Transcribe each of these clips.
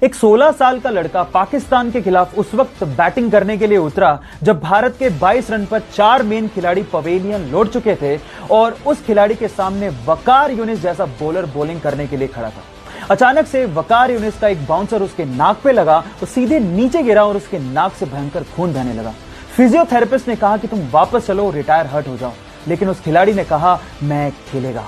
एक 16 साल का लड़का पाकिस्तान के खिलाफ उस वक्त बैटिंग करने के लिए उतरा जब भारत के 22 रन पर 4 मेन खिलाड़ी पवेलियन लौट चुके थे और उस खिलाड़ी के सामने वकार यूनिस जैसा बॉलर बॉलिंग करने के लिए खड़ा था। अचानक से वकार यूनिस का एक बाउंसर उसके नाक पे लगा, वो सीधे नीचे गिरा और उसके नाक से भयंकर खून बहने लगा। फिजियोथेरेपिस्ट ने कहा कि तुम वापस चलो, रिटायर हर्ट हो जाओ, लेकिन उस खिलाड़ी ने कहा मैं खेलेगा।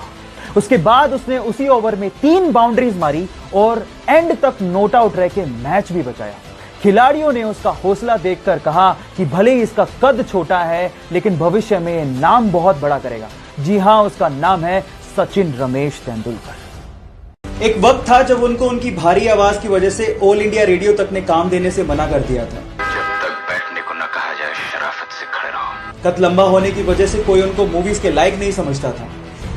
उसके बाद उसने उसी ओवर में 3 बाउंड्रीज मारी और एंड तक नॉट आउट रह के मैच भी बचाया। खिलाड़ियों ने उसका हौसला देखकर कहा कि भले ही इसका कद छोटा है लेकिन भविष्य में यह नाम बहुत बड़ा करेगा। जी हां, उसका नाम है सचिन रमेश तेंदुलकर। एक वक्त था जब उनको उनकी भारी आवाज की वजह से ऑल इंडिया रेडियो तक ने काम देने से मना कर दिया था। जब तक बैठने को न कहा जाए शराफत से खड़े रहो। कद लंबा होने की वजह से कोई उनको मूवीज के लायक नहीं समझता था।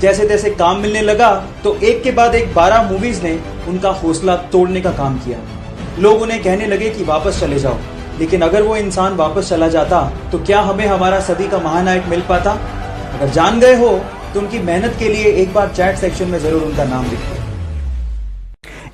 जैसे तैसे काम मिलने लगा तो एक के बाद एक 12 मूवीज ने उनका हौसला तोड़ने का काम किया। लोग उन्हें कहने लगे कि वापस चले जाओ, लेकिन अगर वो इंसान वापस चला जाता तो क्या हमें हमारा सदी का महानायक मिल पाता? अगर जान गए हो तो उनकी मेहनत के लिए एक बार चैट सेक्शन में जरूर उनका नाम लिखिए।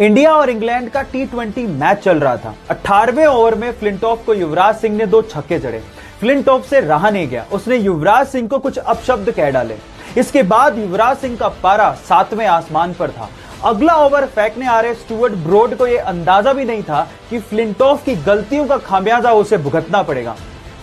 इंडिया और इंग्लैंड का T20 मैच चल रहा था। 18वें ओवर में फ्लिंटॉफ को युवराज सिंह ने 2 छक्के जड़े। फ्लिंटॉफ से रहा नहीं गया, उसने युवराज सिंह को कुछ अपशब्द कह डाले। इसके बाद युवराज सिंह का पारा 7वें आसमान पर था। अगला ओवर फेंकने आ रहे स्टुअर्ट ब्रॉड को यह अंदाजा भी नहीं था कि फ्लिंटॉफ की गलतियों का खामियाजा उसे भुगतना पड़ेगा।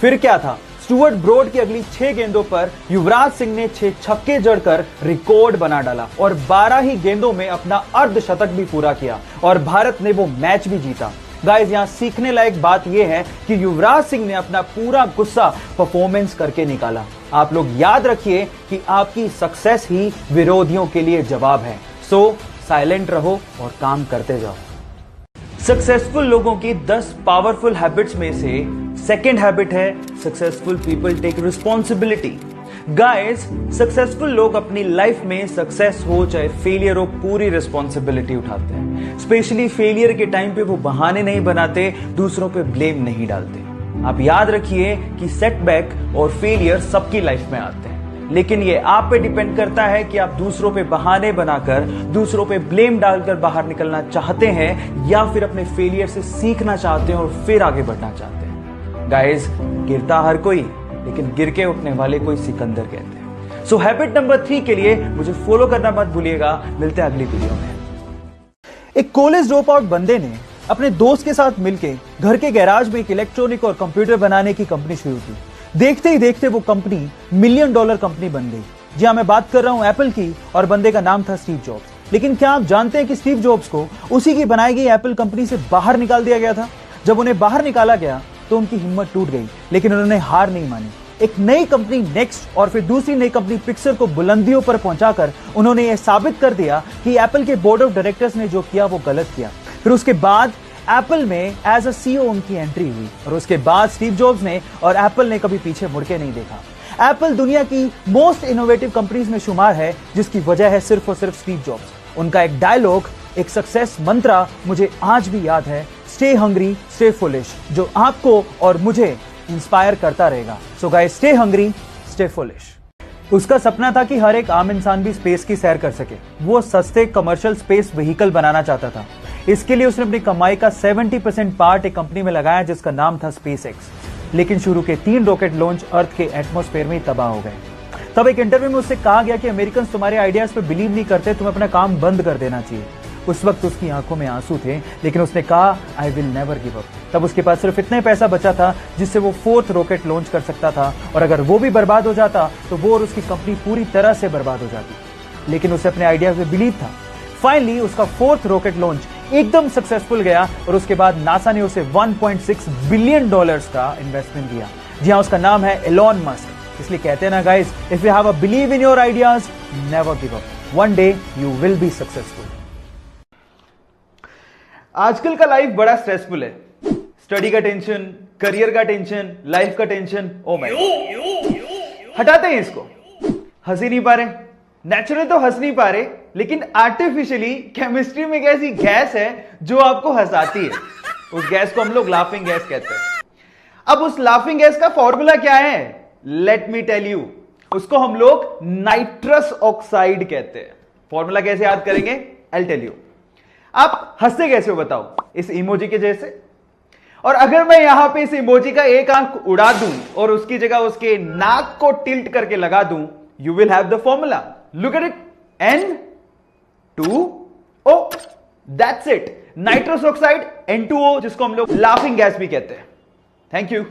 फिर क्या था, स्टुअर्ट ब्रॉड की अगली 6 गेंदों पर युवराज सिंह ने 6 छक्के जड़कर रिकॉर्ड बना डाला और 12 ही गेंदों में अपना अर्धशतक भी पूरा किया और भारत ने वो मैच भी जीता। गाइस, यहां सीखने लायक बात यह है कि युवराज सिंह ने अपना पूरा गुस्सा परफॉर्मेंस करके निकाला। आप लोग याद रखिए कि आपकी सक्सेस ही विरोधियों के लिए जवाब है। सो साइलेंट रहो और काम करते जाओ। सक्सेसफुल लोगों की 10 पावरफुल हैबिट्स में से सेकंड हैबिट है successful people take responsibility. Guys, successful लोग अपनी लाइफ में सक्सेस हो चाहे फेलियर हो पूरी रिस्पॉन्सिबिलिटी उठाते हैं। स्पेशली फेलियर के टाइम पे वो बहाने नहीं बनाते, दूसरों पे ब्लेम नहीं डालते। आप याद रखिए कि सेटबैक और फेलियर सबकी लाइफ में आते हैं, लेकिन ये आप पे डिपेंड करता है कि आप दूसरों पे बहाने बनाकर, दूसरों पे ब्लेम डालकर बाहर निकलना चाहते हैं या फिर अपने फेलियर से सीखना चाहते हैं और फिर आगे बढ़ना चाहते हैं। गाइस, गिरता हर कोई, लेकिन गिर के उठने वाले कोई सिकंदर कहते हैं। सो हैबिट नंबर 3 के लिए मुझे फॉलो करना मत भूलिएगा। मिलते हैं अगली वीडियो में। एक कॉलेज ड्रॉप आउट बंदे ने अपने दोस्त के साथ मिलकर घर के गैराज में एक इलेक्ट्रॉनिक और कंप्यूटर बनाने की कंपनी शुरू की। देखते ही देखते वो कंपनी $1 मिलियन कंपनी बन गई। जी हां, मैं बात कर रहा हूं एप्पल की और बंदे का नाम था स्टीव जॉब्स। लेकिन क्या आप जानते हैं कि स्टीव जॉब्स को उसी की बनाई गई एप्पल कंपनी से बाहर निकाल दिया गया था? जब उन्हें बाहर निकाला गया तो उनकी हिम्मत टूट गई, लेकिन उन्होंने हार नहीं मानी। एक नई कंपनी नेक्स्ट और फिर दूसरी नई कंपनी पिक्सर को बुलंदियों पर पहुंचाकर उन्होंने यह साबित कर दिया कि एप्पल के बोर्ड ऑफ डायरेक्टर्स ने जो किया वो गलत किया। फिर उसके बाद एप्पल में एज अ सीईओ उनकी एंट्री हुई और उसके बाद स्टीव जॉब्स ने और एप्पल ने कभी पीछे मुड़ के नहीं देखा। एप्पल दुनिया की मोस्ट इनोवेटिव कंपनीज में शुमार है, जिसकी वजह है सिर्फ और सिर्फ स्टीव जॉब्स। उनका एक डायलॉग, एक सक्सेस मंत्रा मुझे आज भी याद है, स्टे हंग्री स्टे फुलिश, जो आपको और मुझे इंस्पायर करता रहेगा। So guys, stay hungry stay foolish. उसका सपना था कि हर एक आम इंसान भी स्पेस की सैर कर सके। वो सस्ते कमर्शियल स्पेस व्हीकल बनाना चाहता था। इसके लिए उसने अपनी कमाई का 70% पार्ट एक कंपनी में लगाया जिसका नाम था SpaceX। लेकिन शुरू के 3 रॉकेट लॉन्च अर्थ के एटमॉस्फेयर में ही तबाह हो गए। तब एक इंटरव्यू में उससे कहा गया कि अमेरिकन तुम्हारे आइडियाज पे बिलीव नहीं करते, तुम्हें अपना काम बंद कर देना चाहिए। उस वक्त उसकी आंखों में आंसू थे, लेकिन उसने कहा I will never give up. तब उसके पास सिर्फ इतना पैसा बचा था जिससे वो 4th रॉकेट लॉन्च कर सकता था, और अगर वो भी बर्बाद हो जाता तो वो और उसकी कंपनी पूरी तरह से बर्बाद हो जाती। लेकिन उसे अपने आइडियाज में बिलीव था। फाइनली उसका 4th रॉकेट लॉन्च एकदम सक्सेसफुल गया और उसके बाद नासा ने उसे $1.6 बिलियन का इन्वेस्टमेंट दिया। जी हाँ, उसका नाम है एलोन मस्क। इसलिए कहते हैं ना guys, if you have a believe in your ideas, never give up, one day you will be successful. आजकल का लाइफ बड़ा स्ट्रेसफुल है। स्टडी का टेंशन, करियर का टेंशन, लाइफ का टेंशन। ओ माय गॉड, हटाते हैं इसको। हंस ही नहीं पा रहे, नेचुरल तो हंस नहीं पा रहे, लेकिन आर्टिफिशियली केमिस्ट्री में एक ऐसी गैस है जो आपको हंसाती है। उस गैस को हम लोग लाफिंग गैस कहते हैं। अब उस लाफिंग गैस का फॉर्मूला क्या है? Let me tell you. उसको हम लोग नाइट्रस ऑक्साइड कहते हैं। फॉर्मूला कैसे याद करेंगे? I will tell you. आप हंसते कैसे हो बताओ? इस इमोजी के जैसे। और अगर मैं यहां पे इस इमोजी का एक आंख उड़ा दूं और उसकी जगह उसके नाक को टिल्ट करके लगा दूं, you will have the formula. Look at it, N2O, that's it. Nitrous oxide N2O, जिसको हम लोग लाफिंग गैस भी कहते हैं। Thank you.